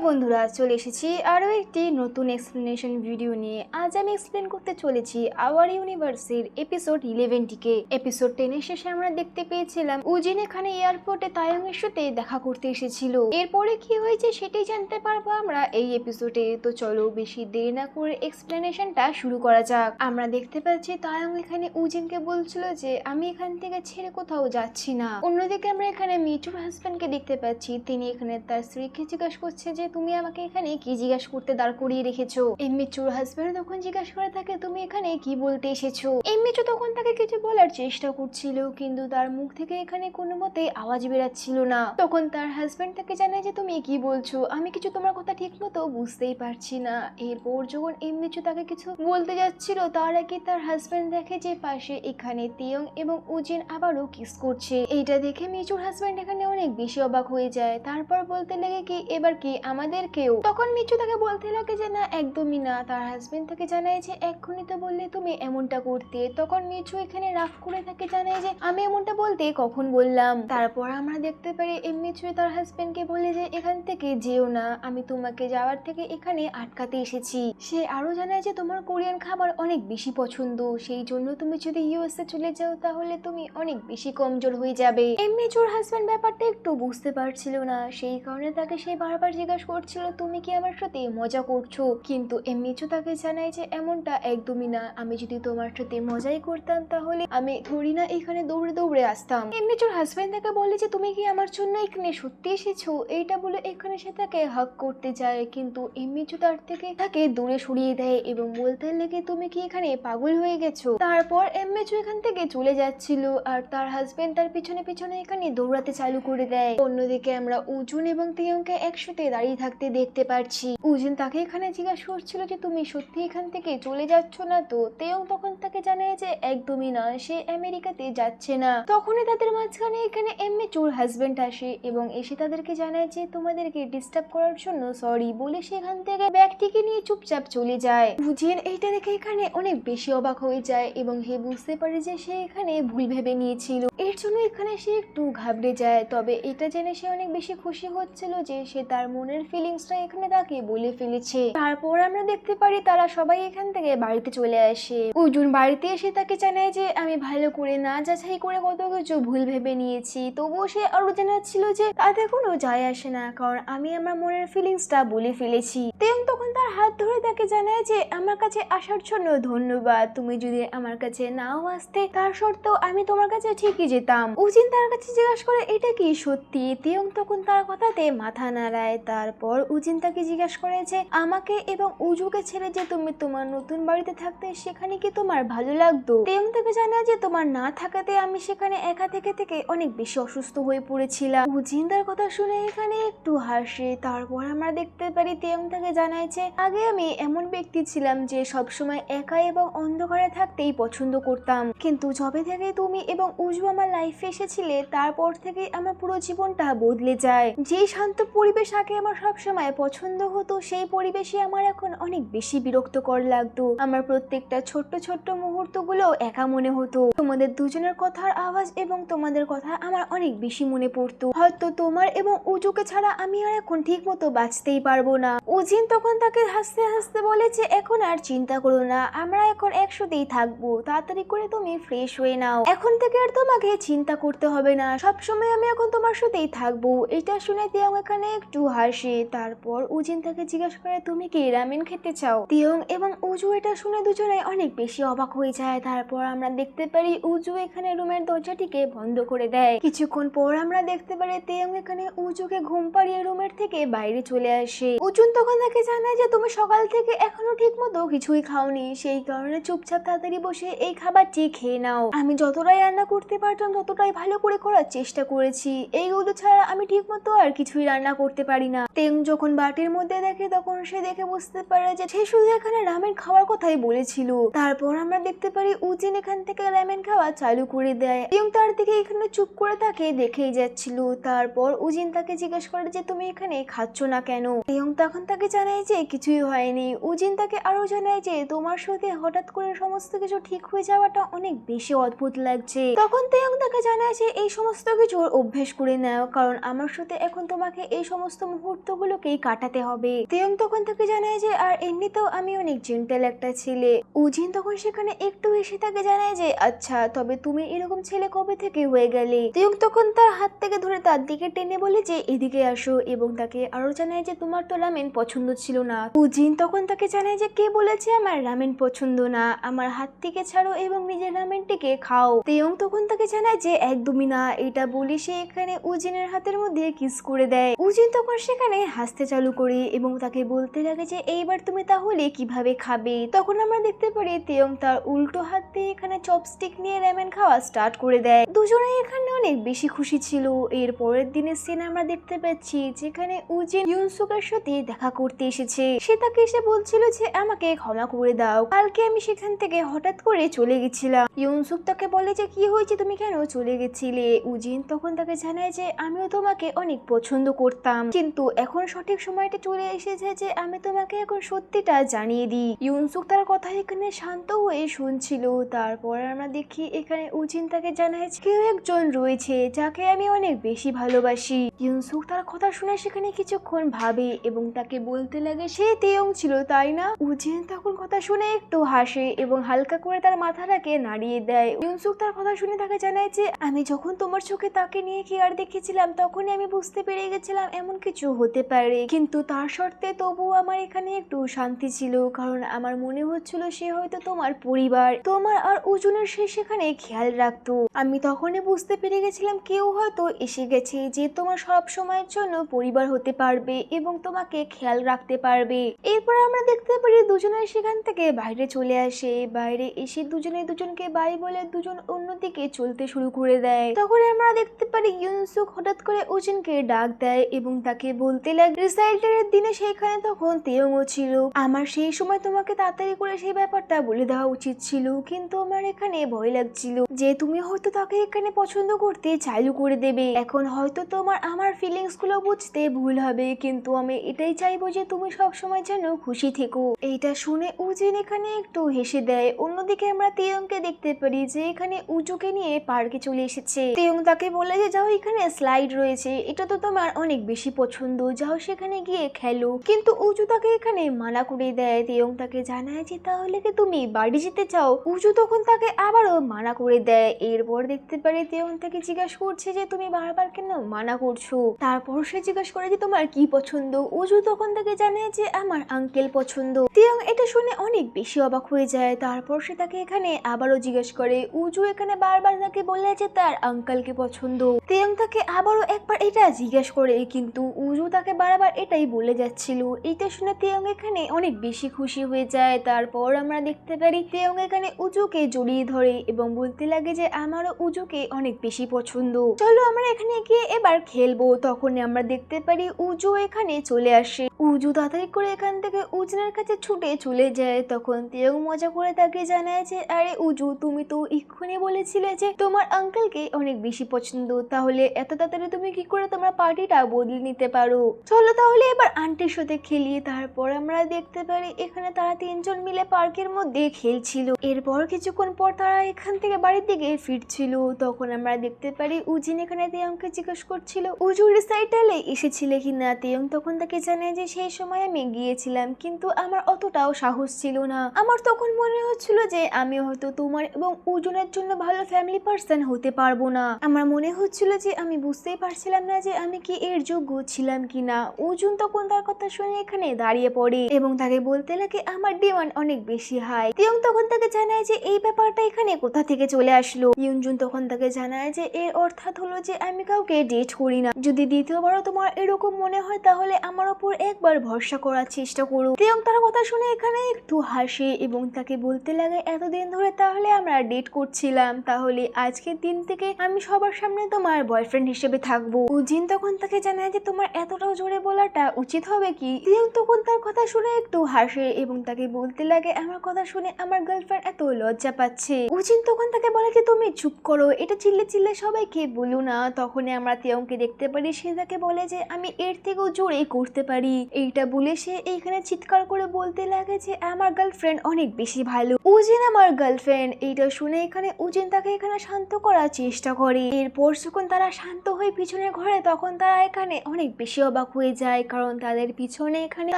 বন্ধুরা, চলে এসেছি আরও একটি নতুন এক্সপ্লেনেশন ভিডিও নিয়ে। আজ আমি এক্সপ্লেন করতে চলেছি আওয়ার ইউনিভার্সের এপিসোড 11টিকে। এপিসোড 10 এর শেষে আমরা দেখতে পেয়েছিলাম উজিন এখানে এয়ারপোর্টে তায়ং এর সাথে দেখা করতে এসেছিল। এরপরে কি হয়েছে সেটাই জানতে পারবো আমরা এই এপিসোডে। তো চলো বেশি দেরি না করে এক্সপ্লেনেশনটা শুরু করা যাক। আমরা দেখতে পাচ্ছি তায়ং এখানে উজিনকে বলছিল যে আমি এখান থেকে ছেড়ে কোথাও যাচ্ছি না। অন্যদিকে আমরা এখানে মিচুর হাজবেন্ডকে দেখতে পাচ্ছি, তিনি এখানে তার স্ত্রীকে জিজ্ঞাসা করছে যে তুমি আমাকে এখানে কি জিজ্ঞাসা করতে দাঁড় করিয়ে রেখেছো। মিচুর হাজবেন্ড তখন জিজ্ঞাসা করে থাকে তুমি এখানে কি বলতে এসেছো। মিচু তখন তাকে কিছু বলার চেষ্টা করছিল, কিন্তু তার মুখ থেকে এখানে কোনো মতে আওয়াজ বেরাচ্ছিল না। তখন তার হাজবেন্ড তাকে জানায় যে তুমি কি বলছো, আমি কিছু তোমার কথা ঠিক মতো বুঝতেই পারছি না। এরপর যখন মিচু তাকে কিছু বলতে যাচ্ছিল তার আগে তার হাজবেন্ড দেখে যে পাশে এখানে তিয়ং এবং উজিন আবারও কিস করছে। এইটা দেখে মিচুর হাজবেন্ড এখানে অনেক বেশি অবাক হয়ে যায়। তারপর বলতে লাগে কি এবার কি আমাদেরকেও। তখন মিচু তাকে বলতে লাগে যে না একদমই না। তার হাজবেন্ড তাকে জানায় যে এক্ষুনি তো বললে তুমি এমনটা করতে। তখন মিচু এখানে রাগ করে তাকে জানায় যে আমি এমনটা বলতে কখন বললাম। তারপর আমরা দেখতে পারি মিচু তার হাজবেন্ডকে বলে যে এখান থেকে যেও না, আমি তোমাকে যাওয়ার থেকে এখানে আটকাতে এসেছি। সে আরো জানায় যে তোমার কোরিয়ান খাবার অনেক বেশি পছন্দ, সেই জন্য তুমি যদি ইউএসএ চলে যাও তাহলে তুমি অনেক বেশি কমজোর হয়ে যাবে। মিচুর হাজবেন্ড ব্যাপারটা একটু বুঝতে পারছিল না, সেই কারণে তাকে সে বারবার জিজ্ঞাসা করছিল তুমি কি আমার সাথে মজা করছো। কিন্তু মিচু তাকে জানায় যে এমনটা একদমই না, আমি যদি তোমার সাথে মজাই করতাম তাহলে আমি ধরি না এখানে দৌড়ে দৌড়ে আসতাম। মিচুর হাজবেন্ড তাকে বলে যে তুমি কি আমার জন্য এখানে সত্যি এসেছো। এইটা বলে এখানে সে তাকে হাগ করতে যায়, কিন্তু মিচু তার থেকে তাকে দূরে সরিয়ে দেয় এবং বলতে লেগে তুমি কি এখানে পাগল হয়ে গেছো। তারপর মিচু এখান থেকে চলে যাচ্ছিল আর তার হাজবেন্ড তার পিছনে পিছনে এখানে দৌড়াতে চালু করে দেয়। অন্যদিকে আমরা উজুন এবং তিয়ংকে একসাথে দাঁড়িয়ে থাকতে দেখতে পাচ্ছি। উজুন তাকে এখানে জিজ্ঞাসা করছিল যে তুমি সত্যি এখান থেকে চলে যাচ্ছ না তো। তিয়ং তখন তাকে জানায় যে একদমই না, সে আমেরিকাতে যাচ্ছে না। তখনই তাদের মাঝখানে এখানে মিচুর হাজবেন্ড আসে এবং এসে তাদেরকে জানায় যে তোমাদেরকে ডিস্টার্ব করার জন্য সরি বলে সেখান থেকে ব্যাগটিকে নিয়ে চুপচাপ চলে যায়। উজিন এইটা দেখে এখানে অনেক বেশি অবাক হয়ে যায় এবং সে বুঝতে পারে যে সে এখানে ভুল ভেবে নিয়েছিল। এর জন্য এখানে সে একটু ঘাবড়ে যায়, তবে এটা জেনে সে অনেক বেশি খুশি হচ্ছিল যে সে তার মনের ফিলিংসটা এখানে তাকে বলে ফেলেছে। তারপর আমরা দেখতে পারি তারা সবাই এখান থেকে বাড়িতে চলে আসে। উজুন বাড়িতে এসে তাকে জানায় যে আমি ভালো করে না যাচাই করে কত কিছু ভুল ভেবে নিয়েছি। তবুও সে আরো জানাচ্ছিল যে তাতে কোনো যায় আসে না, কারণ আমি আমার মনের ফিলিংসটা বলে ফেলেছি। তেম তখন তার হাত ধরে তাকে জানায় যে আমার কাছে আসার জন্য ধন্যবাদ, তুমি যদি আমার কাছে নাও আসতে তার সত্ত্বেও আমি তোমার কাছে ঠিকই যেতাম। উজিন তার কাছে জিজ্ঞাসা করে এটা কি সত্যি। তিয়ং তখন তার কথাতে মাথা নাড়ায়। তারপর উজিন তাকে জিজ্ঞাসা করে যে আমাকে এবং উজুকে ছেড়ে যে তুমি তোমার নতুন বাড়িতে থাকতে সেখানে কি তোমার ভালো লাগতো। তিয়ং তাকে জানায় যে তোমার না থাকাতে আমি সেখানে একা থেকে থেকে অনেক বেশি অসুস্থ হয়ে পড়েছিলাম। উজিন তার কথা শুনে এখানে একটু হাসে। তারপর আমরা দেখতে পারি তিয়ং তাকে জানায় যে আগে আমি এমন ব্যক্তি ছিলাম যে সবসময় একা এবং অন্ধকারে থাকতেই পছন্দ করতাম, কিন্তু যবে থেকে তুমি এবং উজু আমার লাইফে এসেছিলে তারপর থেকে আমার পুরো জীবনটা বদলে যায়। যে শান্ত পরিবেশ আগে আমার সবসময় পছন্দ হতো সেই পরিবেশে আমার এখন অনেক বেশি বিরক্তকর লাগতো। আমার প্রত্যেকটা ছোট্ট ছোট্ট মুহূর্ত গুলো একা মনে হতো। তোমাদের দুজনের কথার আওয়াজ এবং তোমাদের কথা আমার অনেক বেশি মনে পড়তো। হয়তো তোমার এবং উজুকে ছাড়া আমি আর এখন ঠিক মতো বাঁচতেই পারবো না। উজিন তখন তাকে হাসতে হাসতে বলে যে এখন আর চিন্তা করো না, আমরা এখন একসাথেই থাকবো। তাড়াতাড়ি করে তুমি ফ্রেশ হয়ে নাও, এখন থেকে আর তোমাকে চিন্তা করতে হবে না, সবসময় আমি এখন তোমার সাথেই থাকবো। এটা শুনে তিয়ং এখানে একটু হাসে। তারপর উজিন তাকে জিজ্ঞাসা করে তুমি কি রামেন খেতে চাও। তিয়ং এবং উজু এটা শুনে দুজনে অনেক বেশি অবাক হয়ে যায়। তারপর আমরা দেখতে পারি উজু এখানে রুমের দরজাটিকে বন্ধ করে দেয়। কিছুক্ষণ পর আমরা দেখতে পারি তিয়ং এখানে উজুকে ঘুম পাড়িয়ে রুমের থেকে বাইরে চলে আসে। উজুন তখন তাকে জানায় যে তুমি সকাল থেকে এখনো ঠিক মতো কিছুই খাওনি, সেই কারণে চুপচাপ তাড়াতাড়ি বসে এই খাবারটি খেয়ে নাও। আমি যতটাই রান্না করতে পারতাম ততটাই ভালো করে করার চেষ্টা করেছি, এইগুলো ছাড়া আমি ঠিক মতো আর কিছুই রান্না করতে পারি না। তেং যখন বাটির মধ্যে দেখে তখন সে দেখে বুঝতে পারে যে সে শুধু এখানে রামেন খাওয়ার কথাই বলেছিল। তারপর আমরা দেখতে পারি উজিন এখান থেকে রামেন খাওয়া চালু করে দেয়। তেং তার দিকে এখানে চুপ করে তাকে দেখেই যাচ্ছিল। তারপর উজিন তাকে জিজ্ঞেস করে যে তুমি এখানে খাচ্ছ না কেন। তেং তখন তাকে জানায় যে কিছুই হয়নি। উজিন তাকে আরো জানায় যে তোমার সাথে হঠাৎ করে সমস্ত কিছু ঠিক হয়ে যাওয়াটা অনেক বেশি অদ্ভুত লাগছে। তখন তেয়ং তাকে জানায় যে এই সমস্ত কিছুর অভ্যেস করে নাও, কারণ আমার সাথে এখন তোমাকে এই সমস্ত মুহূর্ত মুহূর্তগুলোকেই কাটাতে হবে। তেয়ং তখন তাকে জানায় যে আর এমনিতেও আমি অনেক জেন্টাল একটা ছেলে। উজিন তখন সেখানে একটু এসে তাকে জানায় যে আচ্ছা, তবে তুমি এরকম ছেলে কবে থেকে হয়ে গেলে? তেয়ং তখন তার হাত থেকে ধরে তার দিকে টেনে বলে যে এদিকে আসো, এবং তাকে আরো জানায় যে তোমার তো রামেন পছন্দ ছিল না। উজিন তখন তাকে জানায় যে কে বলেছে আমার রামেন পছন্দ না, আমার হাত থেকে ছাড়ো এবং নিজের রামেনটিকে খাও। তেয়ং তখন তাকে জানায় যে একদমই না। এটা বলে সে এখানে উজিনের হাতের মধ্যে কিস করে দেয়। উজিন তখন সেখানে হাসতে চালু করে এবং তাকে বলতে লাগে যে এইবার তুমি তাহলে কিভাবে খাবে। তখন আমরা দেখতে পারি তেয়ং তার উল্টো হাত দিয়ে এখানে চপস্টিক নিয়ে রামেন খাওয়া স্টার্ট করে দেয়। দুজনেই এখানে অনেক বেশি খুশি ছিল। এর পরের দিনের সিন আমরা দেখতে পাচ্ছি যেখানে উজিন ইউনসুকের সাথে দেখা করতে এসেছে। সে তাকে এসে বলছিল যে আমাকে ক্ষমা করে দাও, কালকে আমি সেখান থেকে হঠাৎ করে চলে গেছিলাম। ইউনসুক তাকে বলে যে কি হয়েছে, তুমি কেন চলে গেছিলে? উজিন তখন তাকে জানায় যে আমিও তোমাকে অনেক পছন্দ করতাম, কিন্তু এখন সঠিক সময়টা চলে এসেছে যে আমি তোমাকে এখন সত্যিটা জানিয়ে দিই। ইউনসুক তার কথা এখানে শান্ত হয়ে শুনছিল। তারপর আমরা দেখি এখানে উজিন তাকে জানায় কেউ একজন রয়েছে যাকে আমি অনেক বেশি ভালোবাসি। ইউনসুক তার কথা শুনে সেখানে কিছুক্ষণ ভাবে এবং তাকে বলতে লাগে সে তেয়ং ছিল, তাই না? উজিন তখন কথা শুনে একটু হাসে এবং হালকা করে তার মাথাটাকে নাড়িয়ে দেয়। ইউনসুক তার কথা শুনে তাকে জানায় যে আমি যখন তোমার চোখে তাকে নিয়ে কি আর দেখেছিলাম, তখনই আমি বুঝতে পেরে গেছিলাম এমন কিছু হতে পারে, কিন্তু তার শর্তে তবুও আমার এখানে একটু শান্তি ছিল, কারণ আমার মনে হচ্ছিল সে হয়তো তোমার পরিবার, তোমার আর উজুনের সে সেখানে খেয়াল রাখতো। আমি তখনই বুঝতে পেরে গেছিলাম কেউ হয়তো এসে গেছে যে তোমার সব সময়ের জন্য পরিবার হতে পারবে এবং তোমাকে খেয়াল রাখতে পারবে। এরপর আমরা দেখতে পারি দুজনে সেখান থেকে বাইরে চলে আসে। বাইরে এসে দুজনে দুজনকে বাই বলে দুজন অন্যদিকে চলতে শুরু করে দেয়। তখন আমরা দেখতে পারি ইউনসুক হঠাৎ করে উজিনকে ডাক দেয় এবং তাকে বলতে লাগে রিসাইটারের দিনে সেখানে তখন তেয়ংও ছিল। আমার সেই সময় তোমাকে তাড়াতাড়ি করে সেই ব্যাপারটা বলে দেওয়া উচিত ছিল, কিন্তু আমার এখানে ভয় লাগছিল যে তুমি হয়তো তাকে এখানে পছন্দ করতে চালু করে দেবে। এখন হয়তো তোমার আমার ফিলিংস গুলো বুঝতে ভুল হবে, কিন্তু আমি এটাই চাইবো যে তুমি সব সময় যেন খুশি থেকো। এইটা শুনে উজিন এখানে একটু হেসে দেয়। অন্যদিকে আমরা তেয়ংকে দেখতে পারি যে এখানে উজুকে নিয়ে পার্কে চলে এসেছে। তেয়ং তাকে বলে যে যাও, এখানে স্লাইড রয়েছে, এটা তো তোমার অনেক বেশি পছন্দ, যাও সেখানে গিয়ে খেলো। কিন্তু উজু তাকে এখানে মানা করে দেয়। তেয়ং তাকে জানায় যে তাহলে কি তুমি বাড়ি যেতে চাও? উজু তখন তাকে আবারও মানা করে দেয়। এরপর দেখতে পারি তেয়ং তাকে জিজ্ঞাসা করছে যে তুমি বারবার কেন মানা করছো। তারপর সে জিজ্ঞাসা করে যে তোমার কি পছন্দ। উজু তখন তাকে জানায় যে আমার আঙ্কেল পছন্দ। তেয়ং এটা শুনে অনেক বেশি অবাক হয়ে যায়। তারপর সে তাকে এখানে আবারও জিজ্ঞেস করে। উজু এখানে বারবার তাকে বলে যে তার আঙ্কেলকে পছন্দ। তেয়ং তাকে আবারও একবার এটা জিজ্ঞেস করে, কিন্তু উজু তাকে বারবার এটাই বলে যাচ্ছিল। এটা শুনে তেয়ং এখানে অনেক বেশি খুশি হয়ে যায়। তারপর আমরা দেখতে পারি তেয়ং এখানে উজুকে জড়িয়ে ধরে এবং বলতে লাগে যে আমারও উজুকে অনেক বেশি পছন্দ, চলো আমরা এখানে গিয়ে এবার খেলবো। তখন আমরা দেখতে পারি উজু এখানে চলে আসে। উজু তাড়াতাড়ি করে এখান থেকে উজনের কাছে ছুটে চলে যায়। তখন তেয়ং মজা করে তাকে জানায় যে আরে উজু, তুমি তো এক্ষুনি বলেছিলে যে তোমার আঙ্কেলকে অনেক বেশি পছন্দ, তাহলে এত তাড়াতাড়ি তুমি কি করে তোমার পার্টিটা বদলে নিতে পারো? চলো তাহলে এবার আন্টির সাথে খেলি। তারপর আমরা দেখতে পারি এখানে তারা তিনজন মিলে পার্কের মধ্যে খেলছিল। এরপর কিছুক্ষণ পর তারা এখান থেকে বাড়ির দিকে ফিরছিল। তখন আমরা দেখতে পারি উজিন এখানে তেয়ংকে জিজ্ঞেস করছিল উজু রিসাইটালে এসেছিলে কিনা। তেয়ং তখন তাকে জানায় যে সেই সময় আমি গিয়েছিলাম, কিন্তু আমার অতটাও সাহস ছিল না। আমার তখন মনে হচ্ছিল যে আমি হয়তো তোমার এবং উজুনের জন্য ভালো ফ্যামিলি পার্সন হতে পারবো না। আমার মনে হচ্ছিল যে আমি বুঝতেই পারছিলাম না যে আমি কি এর যোগ্য ছিলাম কিনা। উজুন তখন তার কথা শুনে এখানে দাঁড়িয়ে পড়ে এবং তাকে বলতে লাগে আমার ডিমান্ড অনেক বেশি হাই। তেয়ং তখন তাকে জানায় যে এই ব্যাপারটা এখানে কোথা থেকে চলে আসলো। ইউনজুন তখন তাকে জানায় যে এর অর্থাৎ হলো যে আমি কাউকে ডেট করি না। যদি দ্বিতীয়বারও তোমার এরকম মনে হয় তাহলে আমার ওপর একবার ভরসা করার চেষ্টা করো। তেয়ং তার কথা শুনে এখানে একটু হাসে এবং তাকে বলতে লাগে এতদিন ধরে তাহলে আমরা ডেট করছিলাম, তাহলে আজকের দিন থেকে আমি সবার সামনে তোমার বয়ফ্রেন্ড হিসেবে থাকবো। উজিন তখন তাকে জানায় যে তোমার এতটাও জোরে বলাটা উচিত হবে কি। তেয়ং তখন তার কথা শুনে একটু হাসে এবং তাকে বলতে লাগে আমার কথা শুনে আমার গার্লফ্রেন্ড এত লজ্জা পাচ্ছে। উজিন তখন তাকে বলে যে তুমি চুপ করো, এটা চিল্লে চিল্লে সবাইকে বলো না। তখনই আমরা তেয়ংকে দেখতে পারি, সে তাকে বলে যে আমি এর থেকেও জোরে করতে পারি। এইটা বলে সে এইখানে চিৎকার করে বলতে লাগে যে আমার গার্লফ্রেন্ড অনেক বেশি ভালো, উজিন আমার গার্লফ্রেন্ড। এইটা শুনে এখানে উজিন তাকে এখানে শান্ত করার চেষ্টা করে। এরপর যখন তারা শান্ত হয়ে পিছনের ঘরে, তখন তারা এখানে অনেক বেশি অবাক হয়ে যায়, কারণ তাদের পিছনে এখানে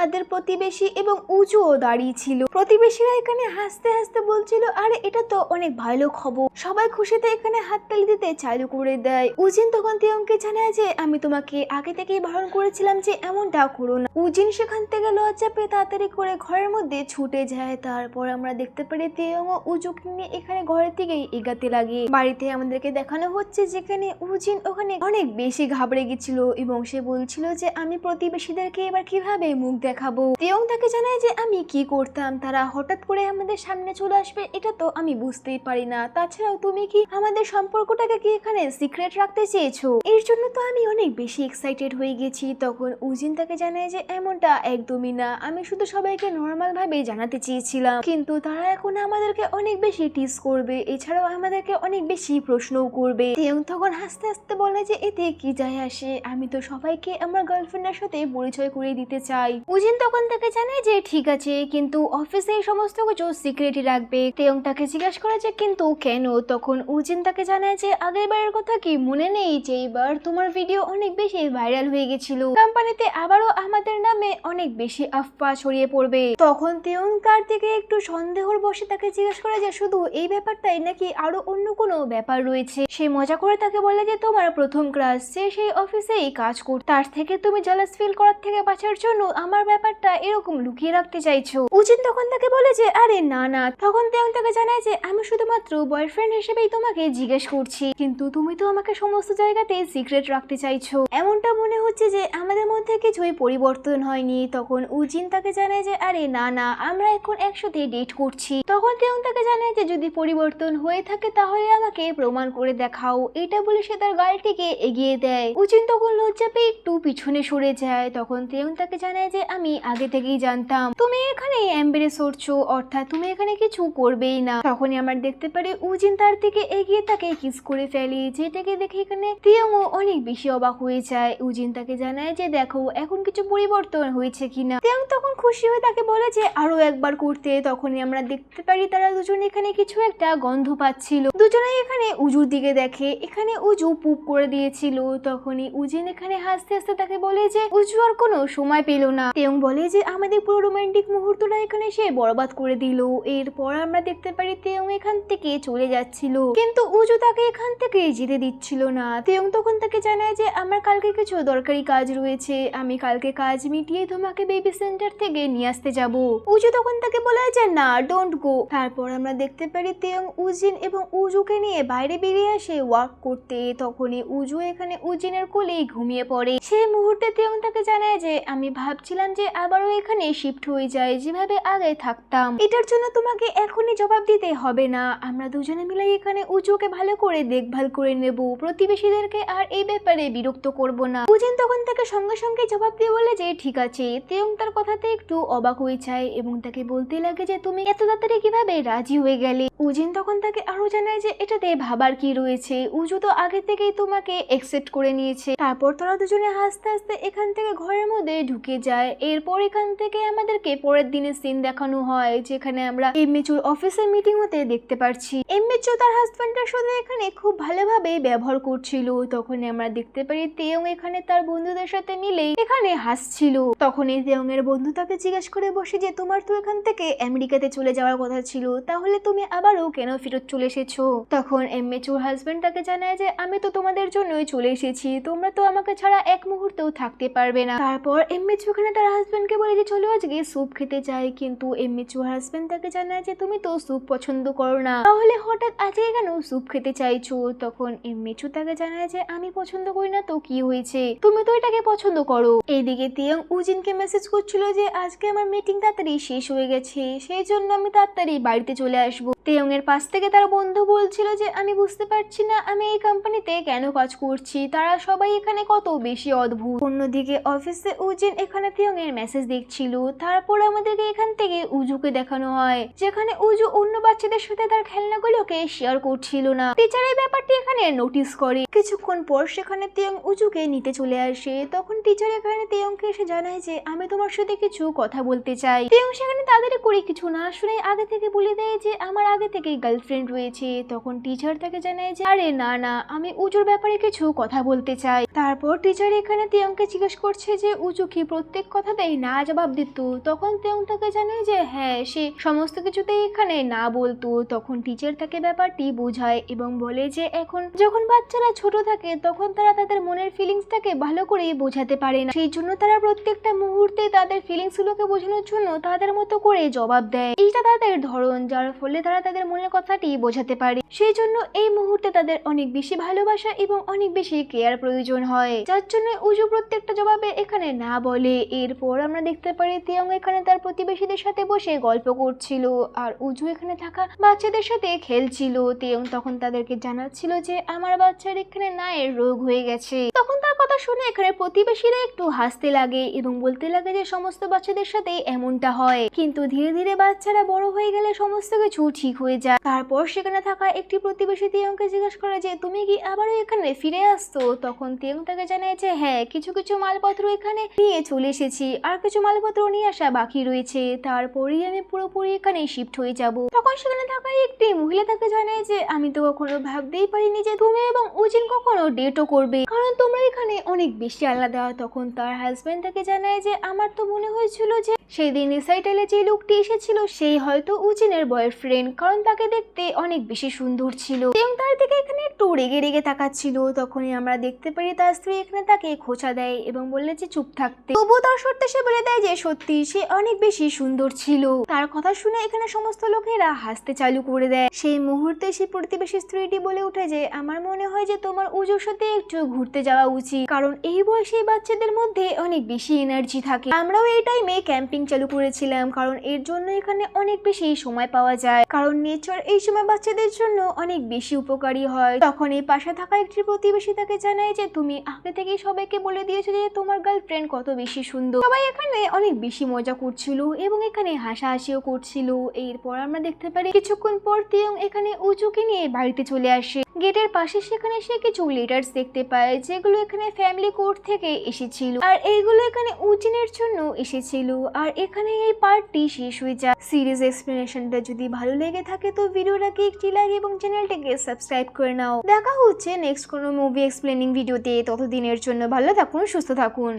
তাদের প্রতিবেশী এবং উজুও দাঁড়িয়ে ছিল। প্রতিবেশীরা এখানে হাসতে হাসতে বলছিল আরে এটা তো অনেক ভালো খবর। সবাই খুশিতে এখানে হাততালি দিতে চালু করে দেয়। উজিন তখন তিয়ংকে জানায় যে আমি তোমাকে আগে থেকেই বারণ করেছিলাম যে এমনটা করো না। উজিন সেখান থেকে লজ্জা পেয়ে তাড়াতাড়ি করে ঘরের মধ্যে ছুটে যায়। তারপর আমরা দেখতে পারি তিয়ং ও উজুকে নিয়ে এখানে ঘরের দিকেই এগাতে লাগে। বাড়িতে আমাদেরকে দেখানো হচ্ছে যেখানে উজিন ওখানে অনেক বেশি ঘাবড়ে গেছিল এবং সে বলছিল যে আমি প্রতিবেশীদেরকে এবার কিভাবে মুখ দেখাবো। তিয়ং তাকে জানায় যে আমি কি করতাম, তারা হঠাৎ করে আমাদের সামনে চলে আসবে এটা তো আমি বুঝতেই পারি না। তাছাড়াও তুমি কি আমাদের সম্পর্কটাকে কি এখানে সিক্রেট রাখতে চেয়েছো? এর জন্য তো আমি অনেক বেশি এক্সাইটেড হয়ে গেছি। তখন উজিন তাকে জানায় যে এমনটা একদমই না, আমি শুধু সবাইকে নর্মাল ভাবে জানাতে চেয়েছিলাম, কিন্তু তারা এখন আমাদেরকে অনেক বেশি টিস করবে, এছাড়াও আমাদেরকে অনেক বেশি প্রশ্নও করবে। তিয়ং তখন হাসতে হাসতে বলে যে এতে কি যায় আসে, আমি তো সবাইকে আমার গার্লফ্রেন্ডের সাথে পরিচয় করিয়ে দিতে চাই। উজিন তখন তাকে জানায় যে ঠিক আছে, কিন্তু অফিসে এই সমস্ত কিছু সিক্রেটই রাখবে। তিয়ং তাকে জিজ্ঞাসা করে যে কিন্তু কেন? তখন উজিন তাকে জানায় যে আগের বারের কথা কি মনে নেই যে এবার তোমার ভিডিও অনেক বেশি ভাইরাল হয়ে গেছিল, কোম্পানিতে আবারও আমাদের নামে অনেক বেশি আফওয়া ছড়িয়ে পড়বে। তখন তিয়ং তার দিকে একটু সন্দেহর বসে তাকে জিজ্ঞাসা করে যে শুধু এই ব্যাপারটাই নাকি আরো অন্য কোনো ব্যাপার রয়েছে। সে মজা করে তাকে বলে যে তোমার প্রথম ক্লাস, সে সেই অফিসেই কাজ করত, তার থেকে তুমি জেলাস ফিল করার থেকে বাঁচার জন্য আমার ব্যাপারটা এরকম লুকিয়ে রাখতে চাইছো। উজিন তখন তাকে বলে যে আরে না না। তখন তিয়ং তাকে জানায় যে আমি শুধুমাত্র বয়ফ্রেন্ড হিসেবেই তোমাকে জিজ্ঞেস করছি, কিন্তু তুমি তো আমাকে সমস্ত জায়গাতে সিক্রেট রাখতে চাইছো, এমনটা মনে হচ্ছে যে আমাদের মধ্যে কিছুই পরিবর্তন হয়নি। তখন উজিন তাকে জানায় যে আরে না না, আমরা এখন একসাথে ডেট করছি। তখন তিয়ং তাকে জানায় যে যদি পরিবর্তন হয়ে থাকে তাহলে আমাকে প্রমাণ করে দেখাও। এটা বলে সে তার গাড়িটিকে এগিয়ে দেয়। উজিন তখন লজ্জা পেয়ে একটু পিছনে সরে যায়। তখন তিয়ং তাকে জানায় যে আমি আগে থেকেই জানতাম তুমি এখানে এমব্রেস করছো, অর্থাৎ তুমি এখানে কিছু করবেই না। তখনই আমরা দেখতে পারি উজিন তার থেকে এগিয়ে তাকে কিস করে ফেলে, যেটাকে দেখে এখানে তিয়ংও অনেক বেশি অবাক হয়ে যায়। উজিন তাকে জানায় যে দেখো এখন কিছু পরিবর্তন হয়েছে কিনা। তিয়ং তখন খুশি হয়ে তাকে বলে যে আরো একবার করতে। তখনই আমরা দেখতে পারি তারা দুজন এখানে কিছু একটা গন্ধ পাচ্ছিল। দুজনেই এখানে উজুর দিকে দেখে, এখানে উজু পুপ করে দিয়েছিল। তখনই উজিন এখানে হাসতে হাসতে তাকে বলে যে উজু আর কোনো সময় পেল না। তিয়ং বলে যে আমাদের পুরো রোমান্টিক মুহূর্তটা এখানে সে বরবাদ করে দিল। এরপর আমরা দেখতে পারি তিয়ং এখান থেকে চলে যাচ্ছিল, কিন্তু উজু তাকে এখান থেকে যেতে দিচ্ছিল না। তিয়ং তখন তাকে জানায় যে আমার কালকে কিছু দরকারি কাজ রয়েছে, আমি কালকে কাজ মিটিয়ে তোমাকে বেবি সেন্টার থেকে নিয়ে আসতে যাব। উজু তখন তাকে বলে যে না ডোন্ট গো। তারপর আমরা দেখতে পারি তিয়ং উজিন এবং উজুকে নিয়ে বাইরে বেরিয়ে আসে ওয়াক করতে। তখনই উজু এখানে উজিনের কোলেই ঘুমিয়ে পড়ে। সেই মুহূর্তে তিয়ং তাকে জানায় যে আমি ভাবছিলাম যে আবারও এখানে শিফট হয়ে যায় যেভাবে আগে থাকতাম, এটার জন্য তোমাকে এখনই জবাব দিতে হবে না, আমরা দুজনে মিলে এখানে উজুকে ভালো করে দেখভাল করে নেব, প্রতিবেশীদেরকে আর এই ব্যাপারে বিরক্ত করব না। উজিন তখন তাকে সঙ্গে সঙ্গে জবাব দিয়ে বলে যে ঠিক আছে। তিয়ং তার কথাতে একটু অবাক হয়ে যায় এবং তাকে বলতে লাগে যে তুমি এত তাড়াতাড়ি কিভাবে রাজি হয়ে গেলে। উজিন তখন তাকে আরো জানায় যে এটাতে ভাবার কি রয়েছে, উজু তো আগে থেকেই তোমাকে একসেপ্ট করে নিয়েছে। তারপর তারা দুজনে হাসতে হাসতে এখান থেকে ঘরের মধ্যে ঢুকে যায়। এরপর এখান থেকে আমাদেরকে পরের দিনের সিন দেখানো হয়, যেখানে আমরা এমএচুর অফিসে মিটিং হতে দেখতে পারছি। এমএচু তার হাজবেন্ডের সাথে এখানে খুব ভালোভাবে ব্যবহার করছিল। তখন আমরা দেখতে পারি তিয়ং এখানে তার বন্ধুদের সাথে মিলে এখানে হাসছিল। তখন এই তিয়ং এর বন্ধু তাকে জিজ্ঞেস করে বসে যে তোমার তো এখান থেকে আমেরিকাতে চলে যাওয়ার কথা ছিল, তাহলে তুমি আবারও কেন ফেরত চলে এসেছো? তখন এমএচুর হাজবেন্ড তাকে জানায় যে আমি তো তোমাদের জন্যই চলে এসেছি, তোমরা তো আমাকে ছাড়া এক মুহূর্তেও থাকতে পারবে না। তারপর এমএচু এখানে তার হাজবেন্ডকে বলে যে চলো আজকে স্যুপ খেতে চাই, কিন্তু এমএচু হাজবেন্ড তাকে জানায় যে তুমি তো স্যুপ পছন্দ করো না, তাহলে হঠাৎ আজকে কেন স্যুপ খেতে চাইছো? তখন এমএচু তাকে জানায় যে আমি পছন্দ করি না তো কি হয়েছে, তুমি তো এটাকে পছন্দ করো। এইদিকে তিয়ং উজিনকে মেসেজ করছিল যে আজকে আমার মিটিং তাড়াতাড়ি শেষ হয়ে গেছে, সেই জন্য আমি তাড়াতাড়ি বাড়িতে চলে আসবো। তেয়ং এর পাশ থেকে তার বন্ধু বলছিল যে আমি বুঝতে পারছি না আমি এই কোম্পানিতে কেন কাজ করছি, তারা সবাই এখানে কত বেশি অদ্ভুত। অন্যদিকে অফিসে উজিন এখানে তেয়ং এর মেসেজ দেখছিল। তারপর আমাদেরকে এখান থেকে উজুকে দেখানো হয়, যেখানে উজু অন্য বাচ্চাদের সাথে তার খেলনাগুলোকে শেয়ার করছিল না। টিচার এই ব্যাপারটি এখানে নোটিস করে। কিছুক্ষণ পর সেখানে তেয়ং উজুকে নিতে চলে আসে। তখন টিচার এখানে তেয়ংকে এসে জানায় যে আমি তোমার সাথে কিছু কথা বলতে চাই। তেয়ং সেখানে তাদের করে কিছু না শুনে আগে থেকে বলে দেয় যে আমার আগে থেকে গার্লফ্রেন্ড রয়েছে। তখন টিচার তাকে জানায় যে আরে না না, আমি উজুর ব্যাপারে কিছু কথা বলতে চাই। তারপর টিচার এখানে তেয়ংকে জিজ্ঞেস করছে যে উজু কি প্রত্যেক কথাতেই না জবাব দিত। তখন তেয়ং তাকে জানায় যে হ্যাঁ, সে সমস্ত কিছুতেই এখানে না বলতো। তখন টিচার তাকে ব্যাপারটি বোঝায় এবং বলে যে এখন যখন বাচ্চারা ছোট থাকে তখন তারা তাদের মনের ফিলিংসটাকে ভালো করে বোঝাতে পারে না, সেই জন্য তারা প্রত্যেকটা মুহূর্তে তাদের ফিলিংস গুলোকে বোঝানোর জন্য তাদের মতো করে জবাব দেয়। এইটা তাদের ধরন, যার ফলে তারা তাদের মনের কথাটি বোঝাতে পারে। সেই জন্য এই মুহূর্তে তাদের অনেক বেশি ভালোবাসা এবং অনেক বেশি কেয়ার প্রয়োজন হয়, যার জন্য উজু প্রত্যেকটা জবাবে এখানে না বলে। এরপর আমরা দেখতে পারি তেয়ং এখানে তার প্রতিবেশীদের সাথে বসে গল্প করছিল আর উজু এখানে থাকা বাচ্চাদের সাথে খেলছিল। তেয়ং তখন তাদেরকে জানাচ্ছিল যে আমার বাচ্চার এখানে নায়ের রোগ হয়ে গেছে। তখন তার কথা শুনে এখানে প্রতিবেশীরা একটু হাসতে লাগে এবং বলতে লাগে যে সমস্ত বাচ্চাদের সাথে এমনটা হয়, কিন্তু ধীরে ধীরে বাচ্চারা বড় হয়ে গেলে সমস্ত কিছু ঠিক হয়ে যায়। তারপর সেখানে থাকা একটি প্রতিবেশী তেয়ংকে জিজ্ঞেস করে যে তুমি কি আবারও এখানে ফিরে আসছো। তখন তেয়ং তাকে জানায় যে হ্যাঁ, কিছু কিছু মালপত্র এখানে নিয়ে চলে এসেছি, আর কিছু মালপত্র নিয়ে আসা বাকি রয়েছে, তারপরেই আমি পুরোপুরি এখানে শিফট হয়ে যাব। তখন সেখানে থাকা একটি মহিলা তাকে জানায় যে আমি তো কখনো ভাবতেই পারিনি যে তুমি এবং উজিন কখনো ডেটও করবে, কারণ তোমরা এখানে অনেক বেশি আলাদা। তখন তার হাজবেন্ড তাকে জানায় যে আমার তো মনে হয়েছিল যে সেদিন রিসাইটালে যে লোকটি এসেছিল সেই হয়তো উজিনের বয়ফ্রেন্ড, কারণ তাকে দেখতে অনেক বেশি সুন্দর ছিল এবং তার দিকে এখানে একটু রেগে রেগে তাকাচ্ছিল। তখনই আমরা দেখতে পারি তার স্ত্রী এখানে তাকে খোঁচা দেয় এবং বললে যে চুপ থাকতে। তবুও তার সত্যি সে বলে দেয় যে সত্যি সে অনেক বেশি সুন্দর ছিল। তার কথা শুনে এখানে সমস্ত লোকেরা হাসতে চালু করে দেয়। সেই মুহূর্তে সেই প্রতিবেশী স্ত্রীটি বলে উঠে যে আমার মনে হয় যে তোমার উজুর সাথে একটু ঘুরতে যাওয়া উচিত, কারণ এই বয়সী বাচ্চাদের মধ্যে অনেক বেশি এনার্জি থাকে। আমরাও এই টাইমে ক্যাম্পিং চালু করেছিলাম, কারণ এর জন্য এখানে অনেক বেশি সময় পাওয়া যায়, কারণ নেচার এই সময় বাচ্চাদের জন্য অনেক বেশি উপকারী হয়। তখন এই পাশে থাকা একটি প্রতিবেশী তাকে জানায় যে তুমি আগে থেকেই সবাইকে বলে দিয়েছো যে তোমার গার্লফ্রেন্ড কত বেশি সুন্দর। সবাই এখানে অনেক বেশি মজা করছিল এবং এখানে হাসাহাসিও করছিল। এরপর আমরা দেখতে পারি কিছুক্ষণ পর তেয়ং এখানে উজুকে নিয়ে বাড়িতে চলে আসে। গেটের পাশে সেখানে সে কিছু লেটার্স দেখতে পায় যেগুলো এখানে ফ্যামিলি কোর্ট থেকে এসেছিল, আর এইগুলো এখানে উজিনের জন্য এসেছিল। আর এখানে এই পার্টটি শেষ হয়ে যায়। সিরিজ এক্সপ্লেনেশনটা যদি ভালো লেগে থাকে তো ভিডিওটাকে একটি লাইক এবং চ্যানেলটাকে সাবস্ক্রাইব করে নাও। দেখা হচ্ছে নেক্সট কোনো মুভি এক্সপ্লেনিং ভিডিওতে। ততদিনের জন্য ভালো থাকুন, সুস্থ থাকুন।